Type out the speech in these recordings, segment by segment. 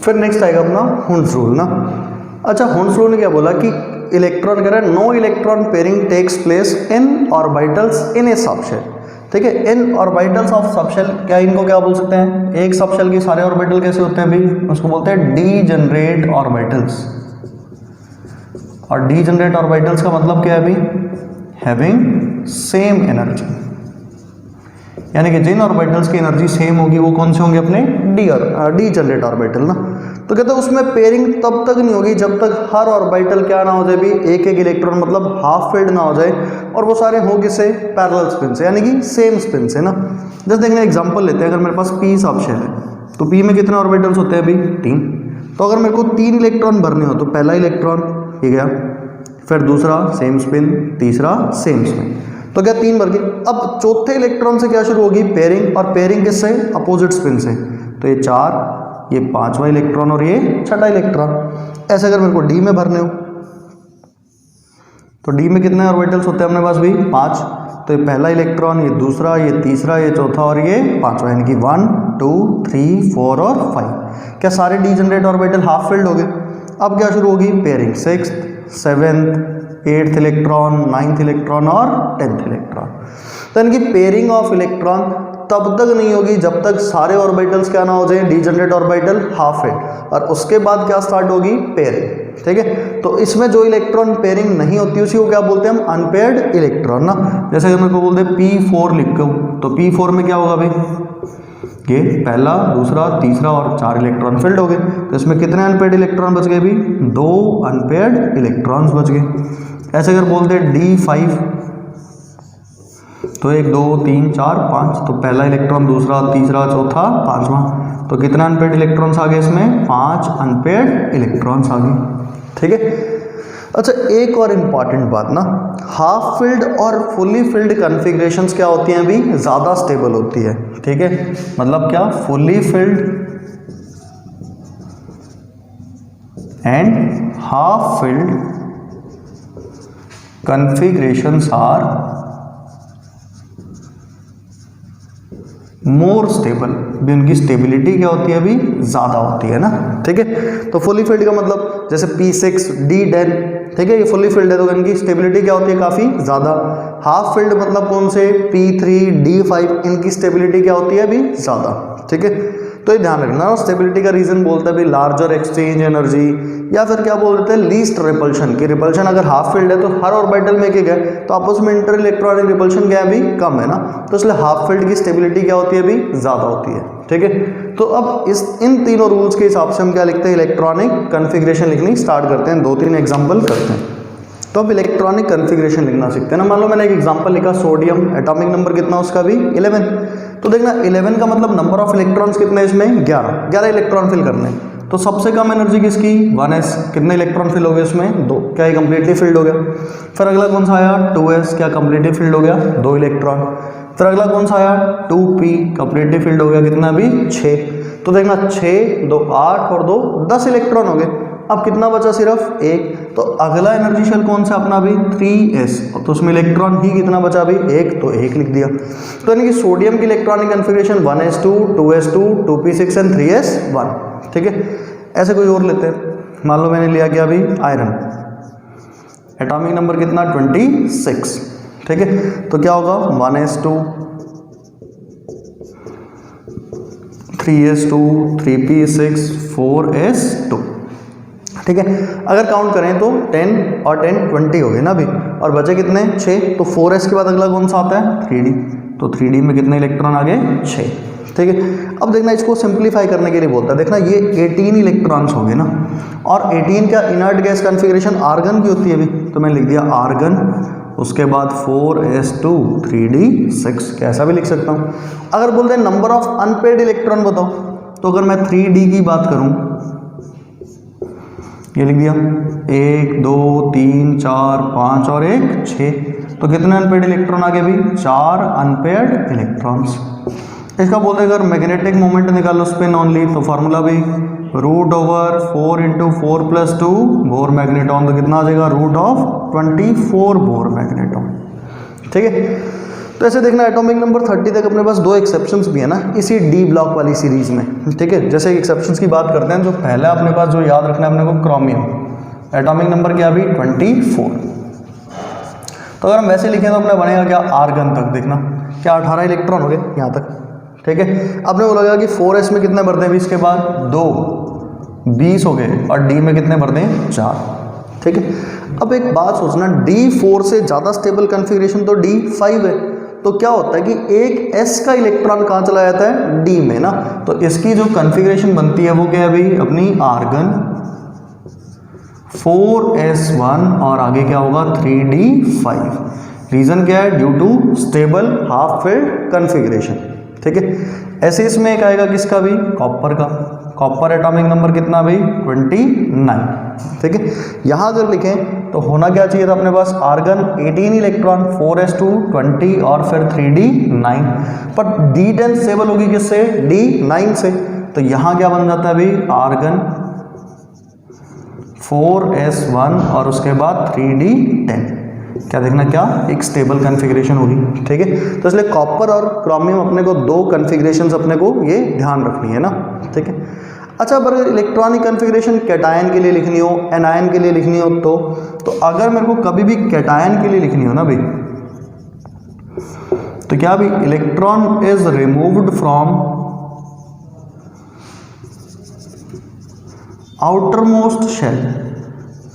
फिर नेक्स्ट आएगा अपना हुंड्स रूल ना। अच्छा, हुंड्स रूल ने क्या बोला कि इलेक्ट्रॉन कह रहा है no electron pairing takes place in orbitals in a subshell. ठीक है, इन ऑर्बिटल्स ऑफ सबशेल, क्या इनको क्या बोल सकते हैं, एक सबशेल के सारे ऑर्बिटल कैसे होते हैं भाई, उसको बोलते हैं डीजनरेट ऑर्बिटल्स। और डीजनरेट ऑर्बिटल्स का मतलब क्या है भाई, हैविंग सेम एनर्जी, यानी कि जिन ऑर्बिटल्स की एनर्जी सेम होगी वो कौन से होंगे, अपने डीजनरेट ऑर्बिटल ना। तो कहते हैं उसमें पेयरिंग तब तक नहीं होगी जब तक हर ऑर्बिटल क्या ना हो जाए भी, एक एक इलेक्ट्रॉन मतलब हाफ फील्ड ना हो जाए, और वो सारे हो किससे, पैरेलल स्पिन से, यानी कि सेम स्पिन से ना। जैसे देखने एग्जांपल लेते हैं, अगर मेरे पास पी सबशेल है तो पी में कितने ऑर्बिटल्स होते हैं अभी, 3। तो अगर मेरे को 3 इलेक्ट्रॉन भरने हो तो पहला इलेक्ट्रॉन ये गया, फिर दूसरा सेम स्पिन, तीसरा सेम स्पिन, तो क्या 3 भर गए। अब चौथे इलेक्ट्रॉन से क्या शुरू होगी, पेयरिंग, और पेयरिंग किससे, अपोजिट स्पिन से। तो ये 4, ये 5वां इलेक्ट्रॉन और ये छठा इलेक्ट्रॉन। ऐसे अगर मेरे को डी में भरने हो तो डी में कितने ऑर्बिटल्स होते हैं अपने पास भी, 5। तो ये पहला इलेक्ट्रॉन, ये दूसरा, ये तीसरा, ये चौथा और ये 5वां, यानी कि 1 2 3 4 और 5। क्या सारे डीजनरेट ऑर्बिटल हाफ फिल्ड हो गए। अब क्या शुरू होगी, pairing, 6th 7th 8th electron, 9th electron और 10th इलेक्ट्रॉन। तो यानी कि पेयरिंग ऑफ इलेक्ट्रॉन तब तक नहीं होगी जब तक सारे ऑर्बिटल्स क्या ना हो जाए, डीजनरेट ऑर्बिटल हाफ है, और उसके बाद क्या स्टार्ट होगी, पेयरिंग। ठीक है, तो इसमें जो इलेक्ट्रॉन पेयरिंग नहीं होती उसी को क्या बोलते हैं हम, अनपेयर्ड इलेक्ट्रॉन ना। जैसे अगर मेरे को बोलते हैं P4 लिखो, तो P4 में क्या होगा भाई, ये पहला, दूसरा, तीसरा और 4 इलेक्ट्रॉन फिल्ड हो गए। तो इसमें कितने अनपेयर्ड इलेक्ट्रॉन बच गए भी, 2 अनपेयर्ड इलेक्ट्रॉन्स बच गए। ऐसे अगर बोलते हैं D5 तो 1 2 3 4 5, तो पहला इलेक्ट्रॉन, दूसरा, तीसरा, चौथा, 5वां, तो कितने अनपेयर्ड इलेक्ट्रॉन्स आ गए इसमें, 5 अनपेयर्ड इलेक्ट्रॉन्स आ गए। ठीक है। अच्छा, एक और इम्पॉर्टेंट बात ना, हाफ फिल्ड और फुली फिल्ड कॉन्फ़िगरेशंस क्या होती हैं अभी, ज़्यादा स्टेबल होती है। ठीक है, मतलब क्या, fully filled and half filled configurations are more stable, भी उनकी स्टेबिलिटी क्या होती है अभी, ज़्यादा होती है ना। ठीक है, तो फुली फिल्ड का मतलब जैसे P6 D10, ठीक है, ये फुली फिल्ड है तो इनकी स्टेबिलिटी क्या होती है, काफ़ी ज़्यादा। हाफ फिल्ड मतलब कौन से, P3 D5, इनकी स्टेबिलिटी क्या होती है अभी, ज़्यादा। ठीक है, तो ये ध्यान रखना। स्टेबिलिटी का रीजन बोलते हैं भी लार्जर एक्सचेंज एनर्जी, या फिर क्या बोलते हैं, लीस्ट रिपल्शन की। रिपल्शन अगर हाफ फील्ड है तो हर ऑर्बिटल में एक है, तो आपस में इंटर इलेक्ट्रॉनिक रिपल्शन क्या है भी, कम है ना, तो इसलिए हाफ फील्ड की स्टेबिलिटी क्या होती है अभी, ज़्यादा होती है। ठीक है, तो अब इन तीनों रूल्स के हिसाब से हम क्या लिखते हैं, इलेक्ट्रॉनिक कॉन्फ़िगरेशन लिखनी स्टार्ट करते हैं। 2-3 एग्जाम्पल करते हैं। तो अब इलेक्ट्रॉनिक कॉन्फ़िगरेशन लिखना सीखते हैं ना। मान लो मैंने एक एग्जांपल लिखा, सोडियम, एटॉमिक नंबर कितना उसका भी, 11। तो देखना 11 का मतलब नंबर ऑफ इलेक्ट्रॉन्स कितने, इसमें 11 इलेक्ट्रॉन फिल करने। तो सबसे कम एनर्जी किसकी, 1s, कितने इलेक्ट्रॉन फिल हो गए इसमें, 2, क्या ये कंप्लीटली फिल्ड हो गया। फिर अगला कौन सा आया, 2s, क्या कंप्लीटली फिल्ड हो गया, 2 इलेक्ट्रॉन। फिर अगला कौन सा आया, 2p, कंप्लीटली फिल्ड हो गया, कितना भी, 6। तो देखना 6 2 8 और 2 10 इलेक्ट्रॉन हो गए। अब कितना बचा, सिर्फ 1। तो अगला एनर्जी शेल कौन सा अपना भी, 3s, तो उसमें इलेक्ट्रॉन ही कितना बचा भी, 1, तो 1 लिख दिया। तो यानी कि सोडियम की electronic configuration 1s2 2s2 2p6 and 3s1। ठीक है, ऐसे कोई और लेते हैं। मान लो मैंने लिया क्या अभी, आयरन, एटॉमिक नंबर कितना, 26। ठीक है, तो क्या होगा, 1s2 3s2 3p6 4s2। ठीक है, अगर काउंट करें तो 10 और 10 20 हो गए ना अभी, और बचे कितने, 6। तो 4s के बाद अगला कौन सा आता है, 3d, तो 3d में कितने इलेक्ट्रॉन आ गए, 6। ठीक है, अब देखना इसको सिंप्लीफाई करने के लिए बोलता है। देखना ये 18 इलेक्ट्रॉन्स हो गए ना, और 18 का इनर्ट गैस कॉन्फ़िगरेशन आर्गन की होती है अभी, तो मैं लिख दिया आर्गन, उसके बाद 4s2 3d6, कैसा भी लिख सकता हूँ। अगर बोलते हैं नंबर ऑफ अनपेयर्ड इलेक्ट्रॉन बताओ, तो अगर मैं 3d की बात करूँ, ये लिख दिया 1 2 3 4 5 और 1 6, तो कितने अनपेयर्ड इलेक्ट्रॉन आ गए भी, 4 अनपेयर्ड इलेक्ट्रॉन्स। इसका बोलते हैं अगर मैग्नेटिक मोमेंट निकालो स्पिन ओनली, तो फार्मूला भी √4 × 4 + 2 बोर मैग्नेटॉन, तो कितना आ जाएगा, √24 बोर मैग्नेटॉन। ठीक है, तो ऐसे देखना एटॉमिक नंबर 30 तक अपने पास दो एक्सेप्शंस भी है ना इसी डी ब्लॉक वाली सीरीज में, ठीक है। जैसे एक्सेप्शंस की बात करते हैं, जो पहला अपने पास जो याद रखना है अपने को क्रोमियम, एटॉमिक नंबर क्या अभी 24। तो अगर हम वैसे लिखें तो अपने बनेगा क्या आर्गन तक, देखना क्या 18 इलेक्ट्रॉन हो गए यहाँ तक, ठीक है। अपने को लगेगा कि 4s में कितने बढ़ते हैं 20 के बाद 2, 20 हो गए, और डी में कितने बढ़ते हैं 4, ठीक है। अब एक बात सोचना, D4 से ज़्यादा स्टेबल कन्फिग्रेशन तो D5 है, तो क्या होता है कि एक s का इलेक्ट्रॉन कहाँ चला जाता है D में ना, तो इसकी जो कन्फिग्रेशन बनती है वो क्या है भाई अपनी आर्गन 4s1 और आगे क्या होगा 3d5। रीजन क्या है, due to stable half filled configuration, ठीक है। ऐसे इसमें एक आएगा किसका भी कॉपर का, कॉपर एटॉमिक नंबर कितना भाई 29, ठीक है। यहाँ अगर लिखें तो होना क्या चाहिए था अपने पास आर्गन 18 इलेक्ट्रॉन 4s2 20 और फिर 3d9, पर D10 स्टेबल होगी किससे D9 से, तो यहाँ क्या बन जाता है भाई आर्गन 4s1 और उसके बाद 3d10, क्या देखना क्या एक स्टेबल कन्फिग्रेशन होगी, ठीक है। तो इसलिए कॉपर और क्रोमियम अपने को दो कन्फिग्रेशंस अपने को ये ध्यान रखनी है ना, ठीक है। अच्छा, अगर इलेक्ट्रॉनिक कन्फिग्रेशन कैटायन के लिए लिखनी हो, एनायन के लिए लिखनी हो, तो अगर मेरे को कभी भी कैटायन के लिए लिखनी हो ना भाई, तो क्या भी electron is removed from outermost shell,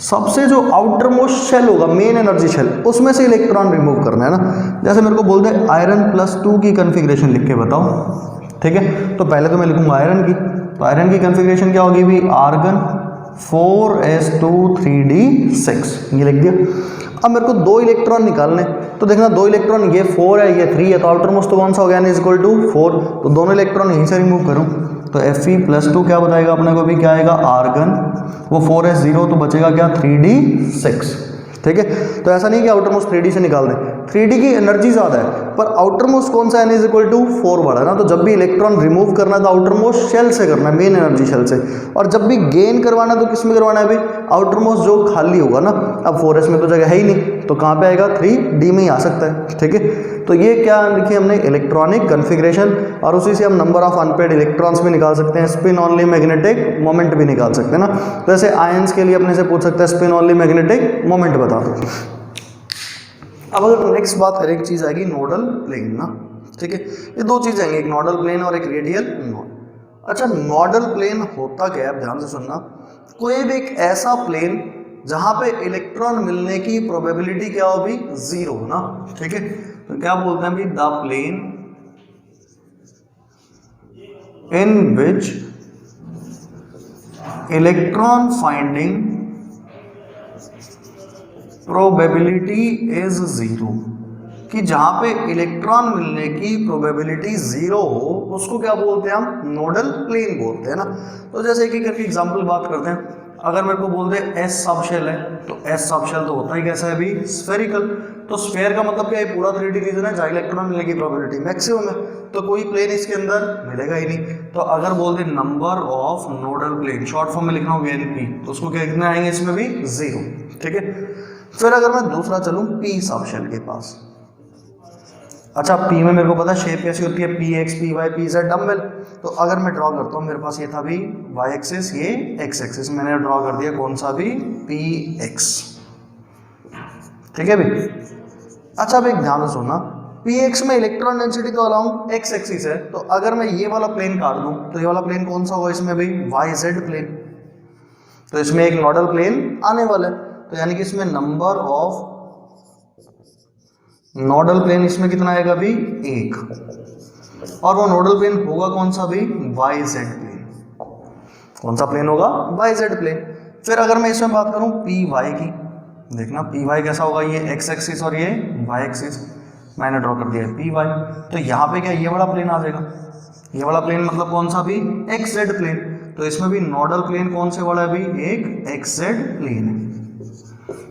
सबसे जो आउटर मोस्ट शेल होगा मेन एनर्जी शेल उसमें से इलेक्ट्रॉन रिमूव करना है ना। जैसे मेरे को बोल दे आयरन +2 की कन्फिग्रेशन लिख के बताओ, ठीक है। तो पहले तो मैं लिखूंगा आयरन की, तो आयरन की कन्फिग्रेशन क्या होगी भी आर्गन 4s2 3d6, ये लिख दिया। अब मेरे को दो इलेक्ट्रॉन निकालने, तो देखना दो इलेक्ट्रॉन ये 4 है ये 3 है, तो आउटर मोस्ट तो कौन सा हो गया n = 4, तो दोनों इलेक्ट्रॉन यहीं से रिमूव करूं, तो Fe+2 क्या बताएगा अपने को भी क्या आएगा आर्गन, वो 4s0 तो बचेगा क्या 3d6, ठीक है। तो ऐसा नहीं कि आउटर मोस्ट 3d से निकाल दें, 3d की एनर्जी ज़्यादा है पर आउटर मोस्ट कौन सा n = 4 वाला है ना, तो जब भी इलेक्ट्रॉन रिमूव करना है तो आउटर मोस्ट शेल से करना है, मेन एनर्जी शेल से, और जब भी गेन करवाना है तो किस में करवाना है भाई आउटर मोस्ट जो खाली होगा ना। अब 4s में तो जगह है ही नहीं, तो कहाँ पे आएगा 3d में ही आ सकता है, ठीक है। तो ये क्या लिखी हमने इलेक्ट्रॉनिक कन्फिग्रेशन, और उसी से हम नंबर ऑफ अनपेड इलेक्ट्रॉन्स भी निकाल सकते हैं, स्पिन ऑनली मैग्नेटिक मोमेंट भी निकाल सकते हैं ना। तो ऐसे आयंस के लिए अपने से पूछ सकता है स्पिन ऑनली मैग्नेटिक मोमेंट बता दो। अब अगर नेक्स्ट बात करें, एक चीज़ आएगी नोडल प्लेन ना, ठीक है। ये दो चीज़ आएंगी, एक नोडल प्लेन और एक रेडियल नोड। अच्छा, नोडल प्लेन होता क्या है, ध्यान से सुनना, कोई भी एक ऐसा प्लेन जहां पे इलेक्ट्रॉन मिलने की प्रोबेबिलिटी क्या हो भी 0 ना, ठीक है। तो क्या बोलते हैं भी the plane in which electron finding probability is 0, कि जहां पे इलेक्ट्रॉन मिलने की प्रोबेबिलिटी 0 हो उसको क्या बोलते हैं हम नोडल प्लेन बोलते हैं ना। तो जैसे एक करके एग्जांपल बात करते हैं, अगर मेरे को बोल दे S सब शेल है, तो S सब शेल तो होता ही कैसा है भी स्फेरिकल, तो स्फेयर का मतलब क्या है पूरा 3D रीजन है जहाँ इलेक्ट्रॉन मिलने की प्रोबेबिलिटी मैक्सिमम है, तो कोई प्लेन इसके अंदर मिलेगा ही नहीं। तो अगर बोल दे number of nodal plane, short form में लिखना हो NP, तो उसको क्या कितने आएंगे इसमें भी 0, ठीक है। फिर अगर मैं दूसरा चलूँ P सब शेल के पास, अच्छा P में मेरे को पता है शेप कैसी होती है PX PY PZ डम्बल, तो अगर मैं ड्रॉ करता हूँ, मेरे पास ये था भी y एक्सिस, ये x एक्सिस, मैंने ड्रॉ कर दिया कौन सा भी PX, ठीक है भी। अच्छा अब एक ध्यान से सुनना, PX में इलेक्ट्रॉन डेंसिटी तो अलाउंग x एक्सिस है, तो अगर मैं ये वाला प्लेन काट दूं तो ये वाला प्लेन कौन सा होगा इसमें भी YZ प्लेन, तो इसमें एक नोडल प्लेन आने वाला है, तो यानी कि इसमें नंबर ऑफ नोडल प्लेन इसमें कितना आएगा भी 1, और वो नोडल प्लेन होगा कौन सा भी YZ प्लेन, कौन सा प्लेन होगा YZ प्लेन। फिर अगर मैं इसमें बात करूं PY की, देखना PY कैसा होगा, ये x एक्सिस और ये y एक्सिस, मैंने ड्रॉ कर दिया है PY, तो यहाँ पे क्या ये वाला प्लेन आ जाएगा, ये वाला प्लेन मतलब कौन सा भी XZ प्लेन, तो इसमें भी नोडल प्लेन कौन से वाला है भी एक XZ प्लेन है,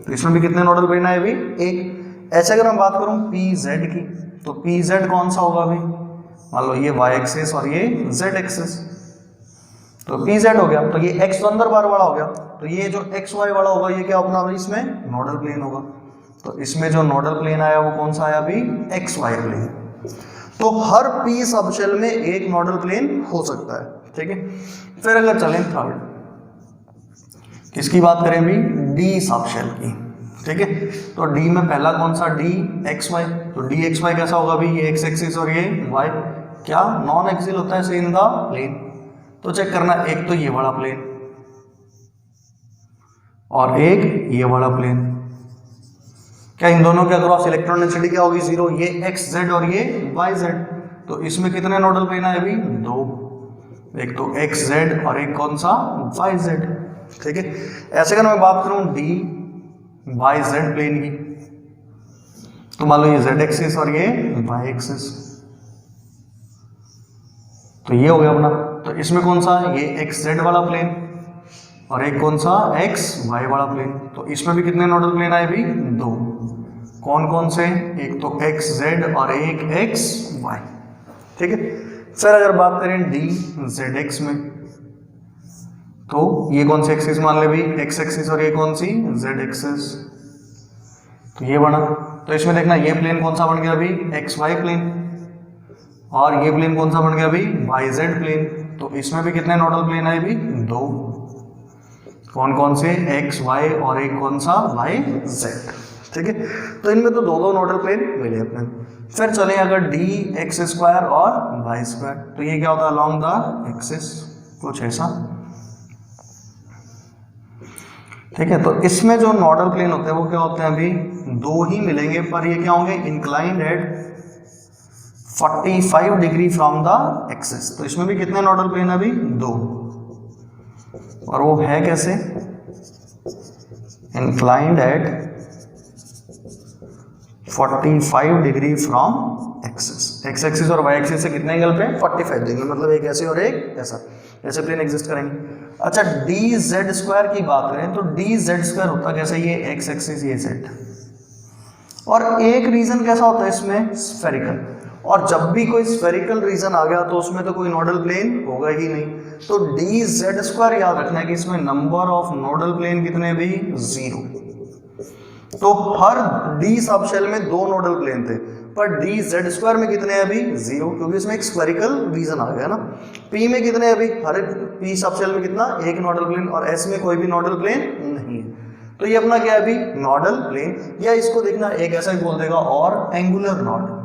तो इसमें भी कितने नोडल प्लेन आए भी एक। ऐसे अगर मैं बात करूं PZ की, तो PZ कौन सा होगा भी, मान लो ये y एक्सिस और ये z एक्सिस, तो PZ हो गया, तो ये x तो अंदर बार वाला हो गया, तो ये जो XY वाला होगा ये क्या अपना इसमें नोडल प्लेन होगा, तो इसमें जो नोडल प्लेन आया वो कौन सा आया अभी, एक्स वाई प्लेन। तो हर पी सब शेल में एक नोडल प्लेन हो सकता है, ठीक है। फिर अगर चलें थर्ड, किसकी बात करें अभी, डी सब शेल की, ठीक है। तो डी में पहला कौन सा, डी एक्स वाई। तो डी एक्स वाई कैसा होगा अभी, ये एक्स एक्सिस और ये वाई क्या नॉन एक्सियल होता है इन द प्लेन। तो चेक करना, एक तो ये वाला प्लेन और एक ये वाला प्लेन, क्या इन दोनों के अक्रॉस इलेक्ट्रॉन डेंसिटी क्या होगी, जीरो। ये एक्स जेड और ये वाई जेड, तो इसमें कितने नोडल प्लेन है अभी, दो, एक तो एक्स जेड और एक कौन सा, वाई जेड, ठीक है। ऐसे अगर मैं बात करूं डी वाई जेड प्लेन की, तो मान लो ये जेड एक्सिस और ये वाई एक्सिस, तो ये हो गया अपना। तो इसमें कौन सा, ये एक्स जेड वाला प्लेन और एक कौन सा, एक्स वाई वाला प्लेन। तो इसमें भी कितने नोडल प्लेन आए भी, दो। कौन कौन से, एक तो एक्स जेड और एक एक्स वाई, ठीक है। फिर अगर बात करें डी जेड एक्स में, तो ये कौन सी एक्सिस मान ले भी, एक्स एक्सिस और ये कौन सी, जेड एक्सिस, तो ये बना। तो इसमें देखना ये प्लेन कौन सा बन गया अभी, एक्स वाई प्लेन, और ये प्लेन कौन सा बन गया अभी, वाई जेड प्लेन। तो इसमें भी कितने नोडल प्लेन आए भी, दो। कौन कौन से, एक्स वाई और एक कौन सा, वाई जेड, ठीक है। तो इनमें तो दो दो नोडल प्लेन मिले अपने। फिर चले अगर डी एक्स स्क्वायर और वाई स्क्वायर, तो ये क्या होता है, अलॉन्ग द एक्सिस, कुछ ऐसा, ठीक है। तो इसमें जो नोडल प्लेन होते हैं वो क्या होते हैं अभी, दो ही मिलेंगे, पर ये क्या होंगे, inclined at 45 degree from the axis. तो इसमें भी कितने नोडल प्लेन अभी, दो, और वो है कैसे, inclined at 45 degree from axis. X axis और वाई एक्सिस से कितने एंगल पे, 45 डिग्री, मतलब एक ऐसे और एक ऐसा, ऐसे प्लेन एग्जिस्ट करेंगे। अच्छा डी जेड स्क्वायर की बात करें तो डी जेड स्क्वायर होता कैसे, ये एक्स एक्सिस ये जेड, और एक रीजन कैसा होता है इसमें, स्फेरिकल। और जब भी कोई स्फेरिकल रीजन आ गया तो उसमें तो कोई नोडल प्लेन होगा ही नहीं। तो डी जेड स्क्वायर याद रखना है कि इसमें नंबर ऑफ नोडल प्लेन कितने भी, जीरो। तो हर डी सब शेल में दो नोडल प्लेन थे, पर डी जेड स्क्वायर में कितने हैं अभी, जीरो, क्योंकि इसमें एक स्फेरिकल रीजन आ गया ना। पी में कितने हैं अभी, हर पी सब शेल में कितना, एक नोडल प्लेन, और एस में कोई भी नोडल प्लेन नहीं है। तो ये अपना क्या है अभी, नोडल प्लेन, या इसको देखना एक ऐसा ही बोल देगा, और एंगुलर नोड,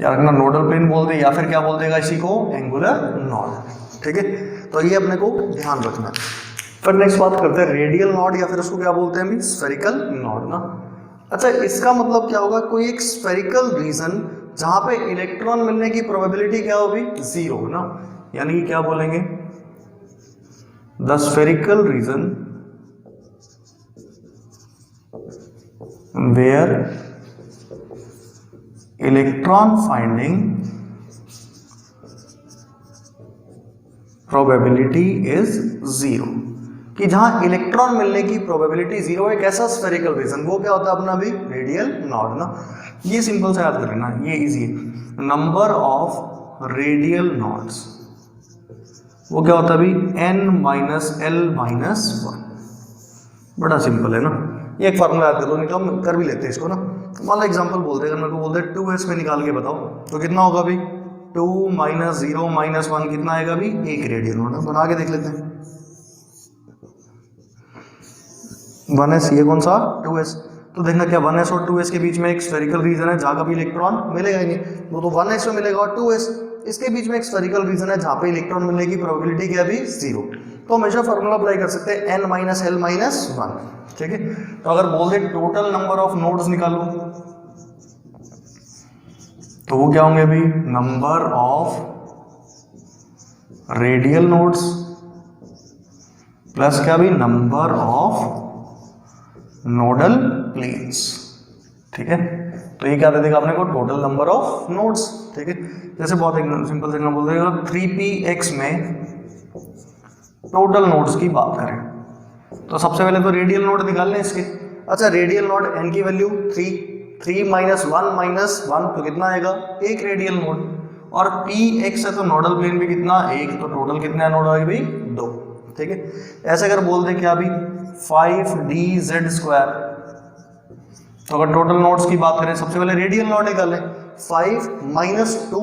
या रखना नोडल प्लेन बोल दे, या फिर क्या बोल देगा इसी को, एंगुलर नोड, ठीक है। तो ये अपने को ध्यान रखना है। फिर नेक्स्ट बात करते हैं रेडियल नोड, या फिर उसको क्या बोलते हैं अभी, स्फेरिकल नोड ना। अच्छा इसका मतलब क्या होगा, कोई एक स्फेरिकल रीजन जहां पे इलेक्ट्रॉन मिलने की प्रोबेबिलिटी क्या होगी, जीरो ना, यानी क्या बोलेंगे, the spherical region where electron finding probability is zero, कि जहां इलेक्ट्रॉन मिलने की प्रोबेबिलिटी जीरो है, कैसा स्फेरिकल रीजन, वो क्या होता है अपना भी रेडियल नोड ना। ये सिंपल से याद कर लेना, ये इजी है। नंबर ऑफ रेडियल नोड्स वो क्या होता है अभी, n minus L minus one, बड़ा सिंपल है ना। ये एक फार्मूला याद कर लो, नहीं तो हम कर भी लेते हैं इसको ना। मान लो एग्जाम्पल बोलते हैं, अगर मेरे को बोलते हैं 2s में निकाल के बताओ, तो कितना होगा अभी, 2 माइनस 0 माइनस 1 कितना आएगा अभी, एक रेडियल नोड। बना के देख लेते हैं, 1s, ये कौन सा 2s। तो देखना क्या 1s और 2s के बीच में एक स्फेरिकल रीजन है जहाँ कभी इलेक्ट्रॉन मिलेगा ही नहीं, वो तो 1s में मिलेगा, और 2s इसके बीच में एक स्फेरिकल रीजन है जहाँ पे इलेक्ट्रॉन मिलने की प्रोबेबिलिटी क्या है जीरो। तो हमेशा फार्मूला अप्लाई कर सकते हैं n minus L minus one, ठीक है। तो अगर बोल दे टोटल नंबर ऑफ नोड्स निकालो, तो वो क्या होंगे अभी, number of radial nodes plus क्या भी, नंबर ऑफ नोडल प्लेन्स, ठीक है। तो ये क्या दे देगा अपने को, टोटल नंबर ऑफ नोड्स, ठीक है। जैसे बहुत एक सिंपल से बोल देगा 3px में टोटल नोड्स की बात करें, तो सबसे पहले तो रेडियल नोड निकाल लें इसके। अच्छा रेडियल नोड n की वैल्यू 3 माइनस 1 माइनस 1 तो कितना आएगा, एक रेडियल नोड, और px है तो नोडल प्लेन भी कितना, एक, तो टोटल कितने नोड आएगी भाई, दो, ठीक है। ऐसे अगर बोल दे क्या अभी 5dz²। तो अगर टोटल नोड्स की बात करें, सबसे पहले रेडियल नोड निकालें, 5 - 2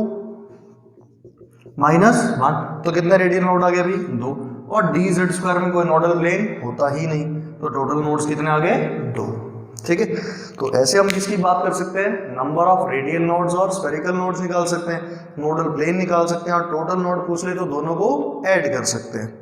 -1, तो कितना रेडियल नोड आ गया अभी 2, और dz² में कोई नोडल प्लेन होता ही नहीं, तो टोटल नोड्स कितने आ गए 2। ठीक है, तो ऐसे हम किसकी बात कर सकते हैं, नंबर ऑफ रेडियल नोड्स और स्फेरिकल नोड्स निकाल सकते हैं, नोडल प्लेन निकाल सकते हैं, और टोटल नोड पूछ ले तो दोनों को ऐड कर सकते हैं।